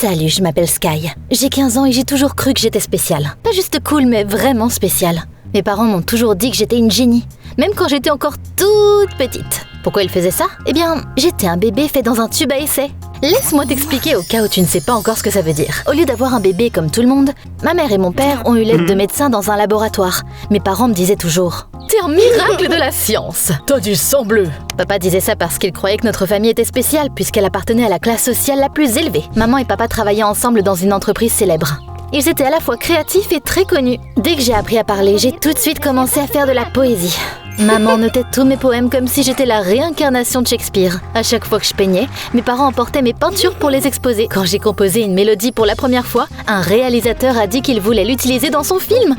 Salut, je m'appelle Sky. J'ai 15 ans et j'ai toujours cru que j'étais spéciale. Pas juste cool, mais vraiment spéciale. Mes parents m'ont toujours dit que j'étais une génie, même quand j'étais encore toute petite. Pourquoi ils faisaient ça? Eh bien, j'étais un bébé fait dans un tube à essai. Laisse-moi t'expliquer au cas où tu ne sais pas encore ce que ça veut dire. Au lieu d'avoir un bébé comme tout le monde, ma mère et mon père ont eu l'aide de médecins dans un laboratoire. Mes parents me disaient toujours « T'es un miracle de la science. T'as du sang bleu !» Papa disait ça parce qu'il croyait que notre famille était spéciale puisqu'elle appartenait à la classe sociale la plus élevée. Maman et papa travaillaient ensemble dans une entreprise célèbre. Ils étaient à la fois créatifs et très connus. Dès que j'ai appris à parler, j'ai tout de suite commencé à faire de la poésie. Maman notait tous mes poèmes comme si j'étais la réincarnation de Shakespeare. À chaque fois que je peignais, mes parents emportaient mes peintures pour les exposer. Quand j'ai composé une mélodie pour la première fois, un réalisateur a dit qu'il voulait l'utiliser dans son film.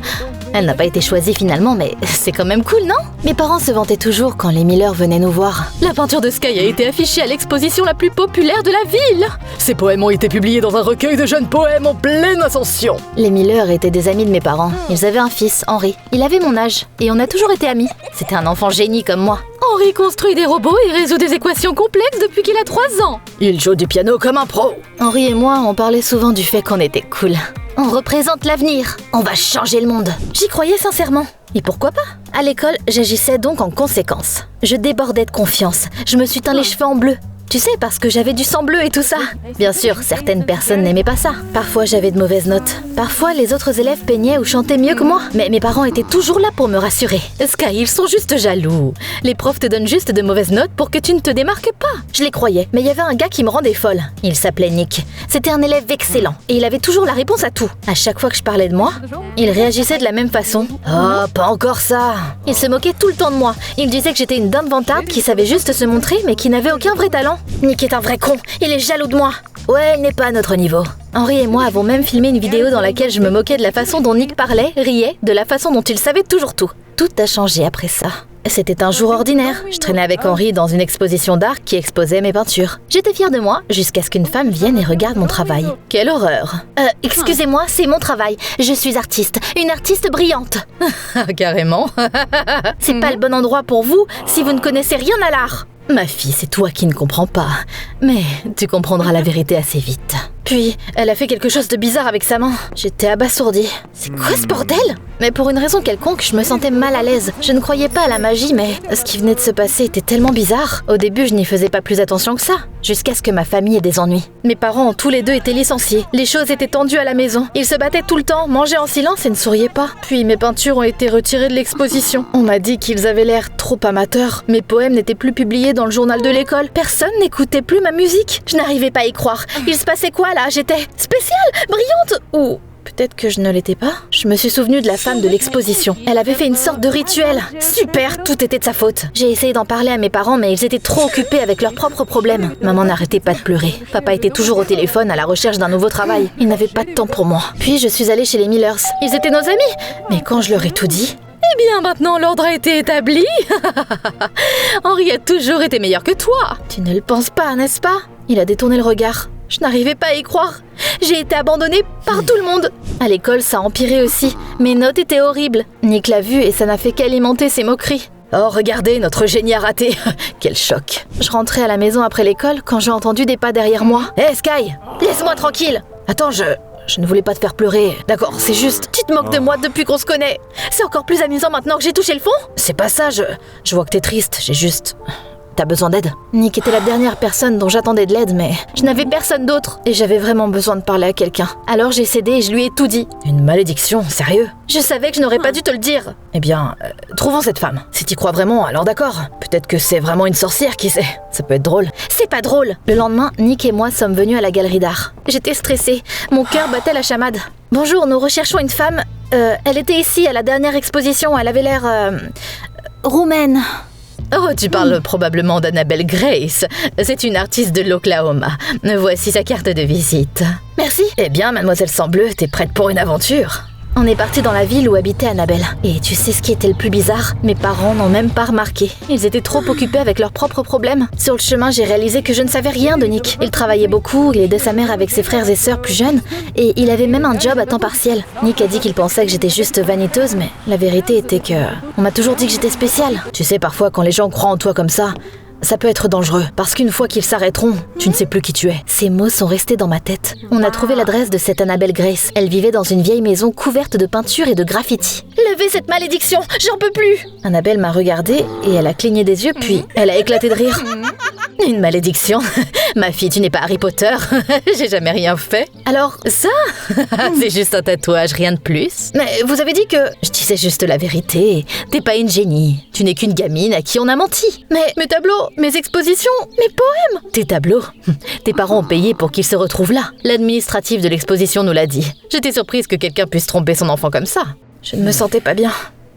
Elle n'a pas été choisie finalement, mais c'est quand même cool, non? Mes parents se vantaient toujours quand les Miller venaient nous voir. La peinture de Sky a été affichée à l'exposition la plus populaire de la ville. Ces poèmes ont été publiés dans un recueil de jeunes poèmes en pleine ascension. Les Miller étaient des amis de mes parents. Ils avaient un fils, Henry. Il avait mon âge, et on a toujours été amis. C'était un enfant génie comme moi. Henry construit des robots et résout des équations complexes depuis qu'il a 3 ans. Il joue du piano comme un pro. Henry et moi, on parlait souvent du fait qu'on était cool. On représente l'avenir. On va changer le monde. J'y croyais sincèrement. Et pourquoi pas? À l'école, j'agissais donc en conséquence. Je débordais de confiance. Je me suis teint les cheveux en bleu. Tu sais, parce que j'avais du sang bleu et tout ça. Bien sûr, certaines personnes n'aimaient pas ça. Parfois, j'avais de mauvaises notes. Parfois, les autres élèves peignaient ou chantaient mieux que moi. Mais mes parents étaient toujours là pour me rassurer. Sky, ils sont juste jaloux. Les profs te donnent juste de mauvaises notes pour que tu ne te démarques pas. Je les croyais, mais il y avait un gars qui me rendait folle. Il s'appelait Nick. C'était un élève excellent et il avait toujours la réponse à tout. À chaque fois que je parlais de moi, il réagissait de la même façon. Oh, pas encore ça. Il se moquait tout le temps de moi. Il disait que j'étais une dinde vantarde qui savait juste se montrer mais qui n'avait aucun vrai talent. Nick est un vrai con, il est jaloux de moi. Ouais, il n'est pas à notre niveau. Henry et moi avons même filmé une vidéo dans laquelle je me moquais de la façon dont Nick parlait, riait, de la façon dont il savait toujours tout. Tout a changé après ça. C'était un jour ordinaire. Je traînais avec Henry dans une exposition d'art qui exposait mes peintures. J'étais fière de moi jusqu'à ce qu'une femme vienne et regarde mon travail. Quelle horreur! Excusez-moi, c'est mon travail. Je suis artiste. Une artiste brillante. Carrément. C'est pas le bon endroit pour vous si vous ne connaissez rien à l'art. Ma fille, c'est toi qui ne comprends pas. Mais tu comprendras la vérité assez vite. Puis, elle a fait quelque chose de bizarre avec sa main. J'étais abasourdie. C'est quoi ce bordel? Mais pour une raison quelconque, je me sentais mal à l'aise. Je ne croyais pas à la magie, mais ce qui venait de se passer était tellement bizarre. Au début, je n'y faisais pas plus attention que ça, jusqu'à ce que ma famille ait des ennuis. Mes parents ont tous les deux été licenciés. Les choses étaient tendues à la maison. Ils se battaient tout le temps, mangeaient en silence et ne souriaient pas. Puis mes peintures ont été retirées de l'exposition. On m'a dit qu'ils avaient l'air trop amateurs. Mes poèmes n'étaient plus publiés dans le journal de l'école. Personne n'écoutait plus ma musique. Je n'arrivais pas à y croire. Il se passait quoi là? J'étais spéciale, brillante, ou peut-être que je ne l'étais pas. Je me suis souvenue de la femme de l'exposition. Elle avait fait une sorte de rituel. Super, tout était de sa faute. J'ai essayé d'en parler à mes parents, mais ils étaient trop occupés avec leurs propres problèmes. Maman n'arrêtait pas de pleurer. Papa était toujours au téléphone à la recherche d'un nouveau travail. Il n'avait pas de temps pour moi. Puis je suis allée chez les Millers. Ils étaient nos amis. Mais quand je leur ai tout dit... Eh bien, maintenant, l'ordre a été établi. Henry a toujours été meilleur que toi. Tu ne le penses pas, n'est-ce pas? Il a détourné le regard. Je n'arrivais pas à y croire. J'ai été abandonnée par tout le monde. À l'école, ça a empiré aussi. Mes notes étaient horribles. Nick l'a vu et ça n'a fait qu'alimenter ses moqueries. Oh, regardez, notre génie a raté. Quel choc. Je rentrais à la maison après l'école quand j'ai entendu des pas derrière moi. Hé, Sky! Laisse-moi tranquille. Attends, je ne voulais pas te faire pleurer. D'accord, c'est juste... Tu te moques de moi depuis qu'on se connaît. C'est encore plus amusant maintenant que j'ai touché le fond. C'est pas ça, je vois que t'es triste. J'ai juste... T'as besoin d'aide? Nick était la dernière personne dont j'attendais de l'aide, mais je n'avais personne d'autre. Et j'avais vraiment besoin de parler à quelqu'un. Alors j'ai cédé et je lui ai tout dit. Une malédiction, sérieux? Je savais que je n'aurais pas dû te le dire. Eh bien, trouvons cette femme. Si t'y crois vraiment, alors d'accord. Peut-être que c'est vraiment une sorcière, qui sait? Ça peut être drôle. C'est pas drôle. Le lendemain, Nick et moi sommes venus à la galerie d'art. J'étais stressée. Mon cœur battait la chamade. Bonjour, nous recherchons une femme. Elle était ici à la dernière exposition. Elle avait l'air... roumaine. Oh, tu parles probablement d'Annabelle Grace. C'est une artiste de l'Oklahoma. Voici sa carte de visite. Merci. Eh bien, mademoiselle Sangbleu, t'es prête pour une aventure? On est parti dans la ville où habitait Annabelle. Et tu sais ce qui était le plus bizarre? Mes parents n'ont même pas remarqué. Ils étaient trop occupés avec leurs propres problèmes. Sur le chemin, j'ai réalisé que je ne savais rien de Nick. Il travaillait beaucoup, il aidait sa mère avec ses frères et sœurs plus jeunes, et il avait même un job à temps partiel. Nick a dit qu'il pensait que j'étais juste vaniteuse, mais la vérité était que... On m'a toujours dit que j'étais spéciale. Tu sais, parfois, quand les gens croient en toi comme ça, Ça peut être dangereux, parce qu'une fois qu'ils s'arrêteront, tu ne sais plus qui tu es. Ces mots sont restés dans ma tête. On a trouvé l'adresse de cette Annabelle Grace. Elle vivait dans une vieille maison couverte de peinture et de graffiti. Levez cette malédiction, j'en peux plus. Annabelle m'a regardée et elle a cligné des yeux, puis elle a éclaté de rire. Une malédiction? Ma fille, tu n'es pas Harry Potter. J'ai jamais rien fait. Alors, Ça, c'est juste un tatouage, rien de plus. mais vous avez dit que... Je disais juste la vérité. T'es pas une génie. Tu n'es qu'une gamine à qui on a menti. Mais Mes tableaux, mes expositions, mes poèmes. Tes tableaux. Tes parents ont payé pour qu'ils se retrouvent là. L'administratif de l'exposition nous l'a dit. J'étais surprise que quelqu'un puisse tromper son enfant comme ça. Je ne me sentais pas bien.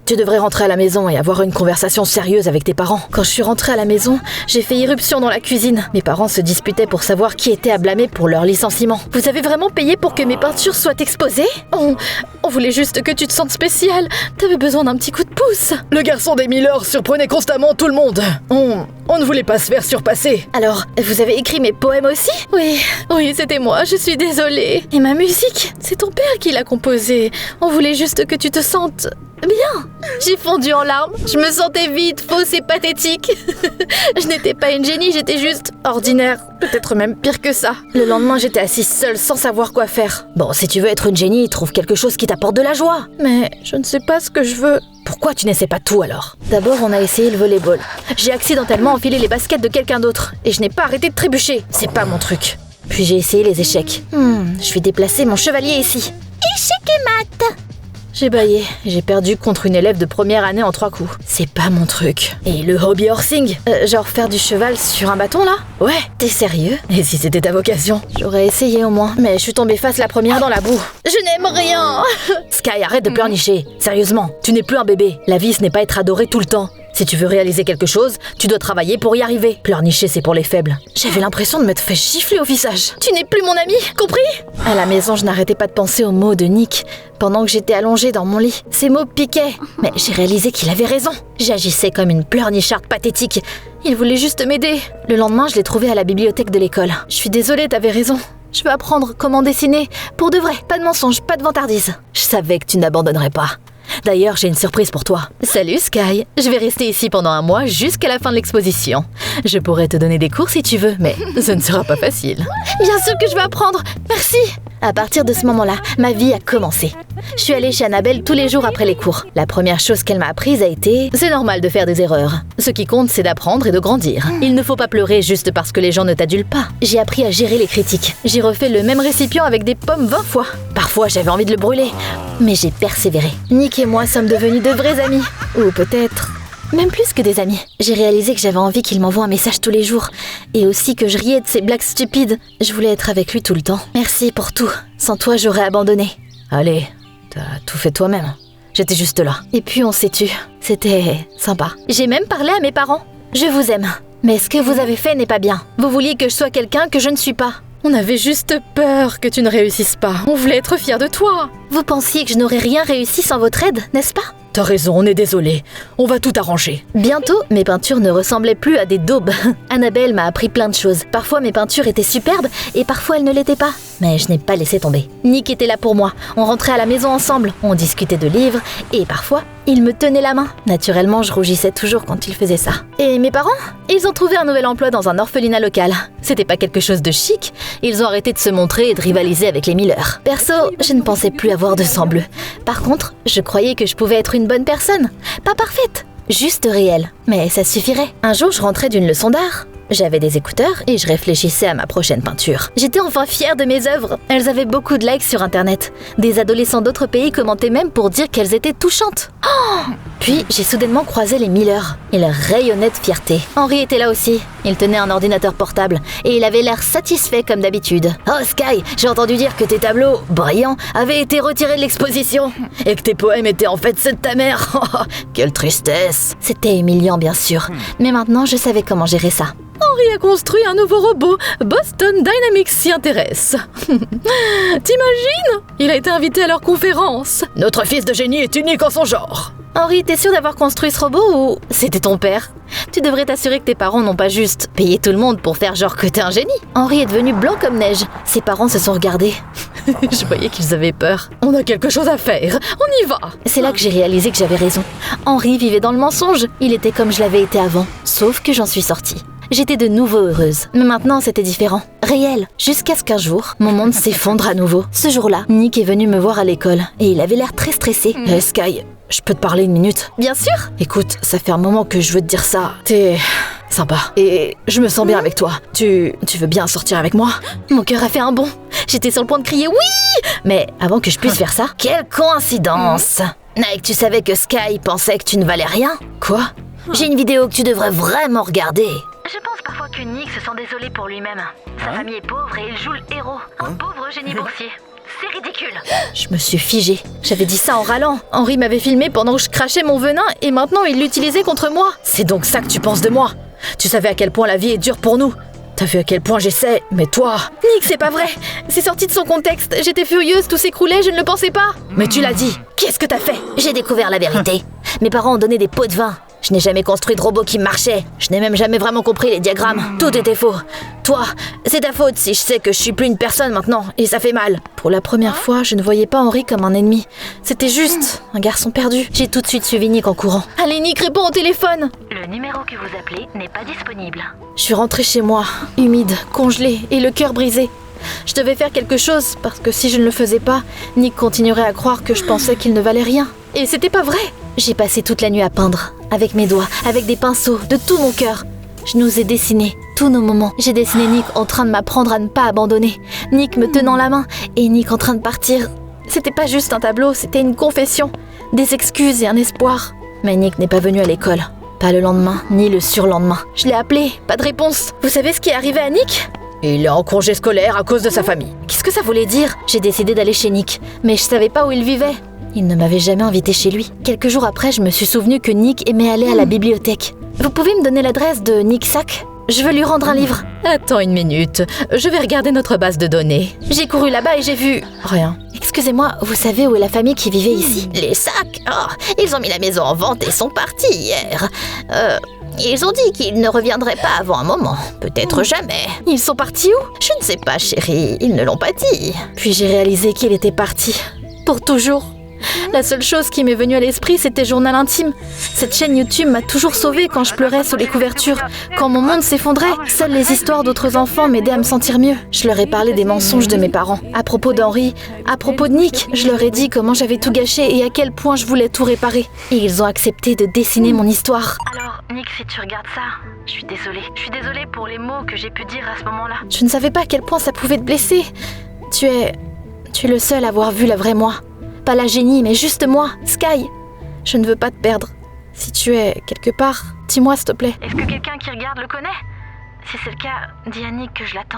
Tu devrais rentrer à la maison et avoir une conversation sérieuse avec tes parents. Quand je suis rentrée à la maison, j'ai fait irruption dans la cuisine. Mes parents se disputaient pour savoir qui était à blâmer pour leur licenciement. Vous avez vraiment payé pour que mes peintures soient exposées? On voulait juste que tu te sentes spéciale. T'avais besoin d'un petit coup de pouce. Le garçon des Miller surprenait constamment tout le monde. On ne voulait pas se faire surpasser. Alors, vous avez écrit mes poèmes aussi? Oui, c'était moi, je suis désolée. Et ma musique? C'est ton père qui l'a composée. On voulait juste que tu te sentes bien. J'ai fondu en larmes. Je me sentais vide, fausse et pathétique. Je n'étais pas une génie, j'étais juste ordinaire. Peut-être même pire que ça. Le lendemain, j'étais assise seule sans savoir quoi faire. Bon, si tu veux être une génie, trouve quelque chose qui t'apporte de la joie. Mais je ne sais pas ce que je veux. Pourquoi tu n'essaies pas tout alors? D'abord, on a essayé le volleyball. J'ai accidentellement enfilé les baskets de quelqu'un d'autre. Et je n'ai pas arrêté de trébucher. C'est pas mon truc. Puis j'ai essayé les échecs. Je vais déplacer mon chevalier ici. Échec et mat. J'ai baillé. J'ai perdu contre une élève de première année en 3 coups. C'est pas mon truc. Et le hobby horsing? Genre faire du cheval sur un bâton là? Ouais. T'es sérieux? Et si c'était ta vocation? J'aurais essayé au moins. Mais je suis tombée face la première dans la boue. Je n'aime rien. Sky, arrête de pleurnicher. Sérieusement, tu n'es plus un bébé. La vie, ce n'est pas être adoré tout le temps. Si tu veux réaliser quelque chose, tu dois travailler pour y arriver. Pleurnicher, c'est pour les faibles. J'avais l'impression de m'être fait gifler au visage. Tu n'es plus mon ami, compris? À la maison, je n'arrêtais pas de penser aux mots de Nick pendant que j'étais allongée dans mon lit. Ces mots piquaient, mais j'ai réalisé qu'il avait raison. J'agissais comme une pleurnicharde pathétique. Il voulait juste m'aider. Le lendemain, je l'ai trouvé à la bibliothèque de l'école. Je suis désolée, t'avais raison. Je veux apprendre comment dessiner. Pour de vrai, pas de mensonges, pas de vantardise. Je savais que tu n'abandonnerais pas. D'ailleurs, j'ai une surprise pour toi. Salut Sky, je vais rester ici pendant un mois jusqu'à la fin de l'exposition. Je pourrais te donner des cours si tu veux, mais ce ne sera pas facile. Bien sûr que je vais apprendre, merci. À partir de ce moment-là, ma vie a commencé. Je suis allée chez Annabelle tous les jours après les cours. La première chose qu'elle m'a apprise a été... C'est normal de faire des erreurs. Ce qui compte, c'est d'apprendre et de grandir. Il ne faut pas pleurer juste parce que les gens ne t'adulent pas. J'ai appris à gérer les critiques. J'ai refait le même récipient avec des pommes 20 fois. Parfois, j'avais envie de le brûler. Mais j'ai persévéré. Nick et moi sommes devenus de vrais amis. Ou peut-être... même plus que des amis. J'ai réalisé que j'avais envie qu'il m'envoie un message tous les jours. Et aussi que je riais de ses blagues stupides. Je voulais être avec lui tout le temps. Merci pour tout. Sans toi, j'aurais abandonné. Allez, t'as tout fait toi-même. J'étais juste là. Et puis on s'est tu. C'était sympa. J'ai même parlé à mes parents. Je vous aime. Mais ce que vous avez fait n'est pas bien. Vous vouliez que je sois quelqu'un que je ne suis pas. On avait juste peur que tu ne réussisses pas. On voulait être fiers de toi. Vous pensiez que je n'aurais rien réussi sans votre aide, n'est-ce pas? T'as raison, on est désolé. On va tout arranger. Bientôt, mes peintures ne ressemblaient plus à des daubes. Annabelle m'a appris plein de choses. Parfois, mes peintures étaient superbes et parfois, elles ne l'étaient pas. Mais je n'ai pas laissé tomber. Nick était là pour moi. On rentrait à la maison ensemble. On discutait de livres et parfois, il me tenait la main. Naturellement, je rougissais toujours quand il faisait ça. Et mes parents? Ils ont trouvé un nouvel emploi dans un orphelinat local. C'était pas quelque chose de chic. Ils ont arrêté de se montrer et de rivaliser avec les Miller. Perso, je ne pensais plus avoir de sang bleu. Par contre, je croyais que je pouvais être une bonne personne. Pas parfaite, juste réelle. Mais ça suffirait. Un jour, je rentrais d'une leçon d'art. J'avais des écouteurs et je réfléchissais à ma prochaine peinture. J'étais enfin fière de mes œuvres. Elles avaient beaucoup de likes sur internet. Des adolescents d'autres pays commentaient même pour dire qu'elles étaient touchantes. Puis j'ai soudainement croisé les Miller. Ils rayonnaient de fierté. Henry était là aussi. Il tenait un ordinateur portable et il avait l'air satisfait comme d'habitude. Oh Sky, j'ai entendu dire que tes tableaux, brillants, avaient été retirés de l'exposition. Et que tes poèmes étaient en fait ceux de ta mère. Quelle tristesse. C'était humiliant bien sûr. Mais maintenant je savais comment gérer ça. Henry a construit un nouveau robot. Boston Dynamics s'y intéresse. T'imagines? Il a été invité à leur conférence. Notre fils de génie est unique en son genre. Henry, t'es sûr d'avoir construit ce robot ou c'était ton père? Tu devrais t'assurer que tes parents n'ont pas juste payé tout le monde pour faire genre que t'es un génie. Henry est devenu blanc comme neige. Ses parents se sont regardés. Je voyais qu'ils avaient peur. On a quelque chose à faire, on y va. C'est là que j'ai réalisé que j'avais raison. Henri vivait dans le mensonge. Il était comme je l'avais été avant. Sauf que j'en suis sortie. J'étais de nouveau heureuse. Mais maintenant, c'était différent. Réel. Jusqu'à ce qu'un jour, mon monde s'effondre à nouveau. Ce jour-là, Nick est venu me voir à l'école. Et il avait l'air très stressé. Sky, je peux te parler une minute? Bien sûr. Écoute, ça fait un moment que je veux te dire ça. T'es sympa. Et je me sens bien avec toi. Tu veux bien sortir avec moi? Mon cœur a fait un bond. J'étais sur le point de crier oui. Mais avant que je puisse faire ça... Quelle coïncidence. Nike, tu savais que Sky pensait que tu ne valais rien? Quoi? J'ai une vidéo que tu devrais vraiment regarder. Je pense parfois que Nick se sent désolé pour lui-même. Sa famille est pauvre et il joue le héros. Un pauvre génie boursier. C'est ridicule. Je me suis figée. J'avais dit ça en râlant. Henri m'avait filmé pendant que je crachais mon venin et maintenant il l'utilisait contre moi. C'est donc ça que tu penses de moi? Tu savais à quel point la vie est dure pour nous. T'as vu à quel point j'essaie, mais toi... Nick, c'est pas vrai. C'est sorti de son contexte. J'étais furieuse, tout s'écroulait, je ne le pensais pas. Mais tu l'as dit. Qu'est-ce que t'as fait? J'ai découvert la vérité. Mes parents ont donné des pots de vin. Je n'ai jamais construit de robot qui marchait. Je n'ai même jamais vraiment compris les diagrammes. Tout était faux. Toi, c'est ta faute si je sais que je suis plus une personne maintenant, et ça fait mal. Pour la première fois, je ne voyais pas Henri comme un ennemi. C'était juste un garçon perdu. J'ai tout de suite suivi Nick en courant. Allez Nick, réponds au téléphone. Le numéro que vous appelez n'est pas disponible. Je suis rentrée chez moi, humide, congelée et le cœur brisé. Je devais faire quelque chose, parce que si je ne le faisais pas, Nick continuerait à croire que je pensais qu'il ne valait rien. Et c'était pas vrai. J'ai passé toute la nuit à peindre, avec mes doigts, avec des pinceaux, de tout mon cœur. Je nous ai dessiné tous nos moments. J'ai dessiné Nick en train de m'apprendre à ne pas abandonner, Nick me tenant la main et Nick en train de partir. C'était pas juste un tableau, c'était une confession, des excuses et un espoir. Mais Nick n'est pas venu à l'école. Pas le lendemain, ni le surlendemain. Je l'ai appelé, pas de réponse. Vous savez ce qui est arrivé à Nick? Il est en congé scolaire à cause de sa famille. Qu'est-ce que ça voulait dire? J'ai décidé d'aller chez Nick, mais je savais pas où il vivait. Il ne m'avait jamais invité chez lui. Quelques jours après, je me suis souvenu que Nick aimait aller à la bibliothèque. Vous pouvez me donner l'adresse de Nick Sack? Je veux lui rendre un livre. Attends une minute, je vais regarder notre base de données. J'ai couru là-bas et j'ai vu... Rien. Excusez-moi, vous savez où est la famille qui vivait ici? Les Sack? Oh, ils ont mis la maison en vente et sont partis hier. Ils ont dit qu'ils ne reviendraient pas avant un moment. Peut-être jamais. Ils sont partis où? Je ne sais pas, chérie. Ils ne l'ont pas dit. Puis j'ai réalisé qu'il était parti. Pour toujours. La seule chose qui m'est venue à l'esprit, c'était Journal Intime. Cette chaîne YouTube m'a toujours sauvée quand je pleurais sous les couvertures. Quand mon monde s'effondrait, seules les histoires d'autres enfants m'aidaient à me sentir mieux. Je leur ai parlé des mensonges de mes parents. À propos d'Henri, à propos de Nick, je leur ai dit comment j'avais tout gâché et à quel point je voulais tout réparer. Et ils ont accepté de dessiner mon histoire. Alors, Nick, si tu regardes ça, je suis désolée. Je suis désolée pour les mots que j'ai pu dire à ce moment-là. Je ne savais pas à quel point ça pouvait te blesser. Tu es le seul à avoir vu la vraie moi. Pas la génie, mais juste moi, Sky. Je ne veux pas te perdre. Si tu es quelque part, dis-moi s'il te plaît. Est-ce que quelqu'un qui regarde le connaît? Si c'est le cas, dis à Nick que je l'attends.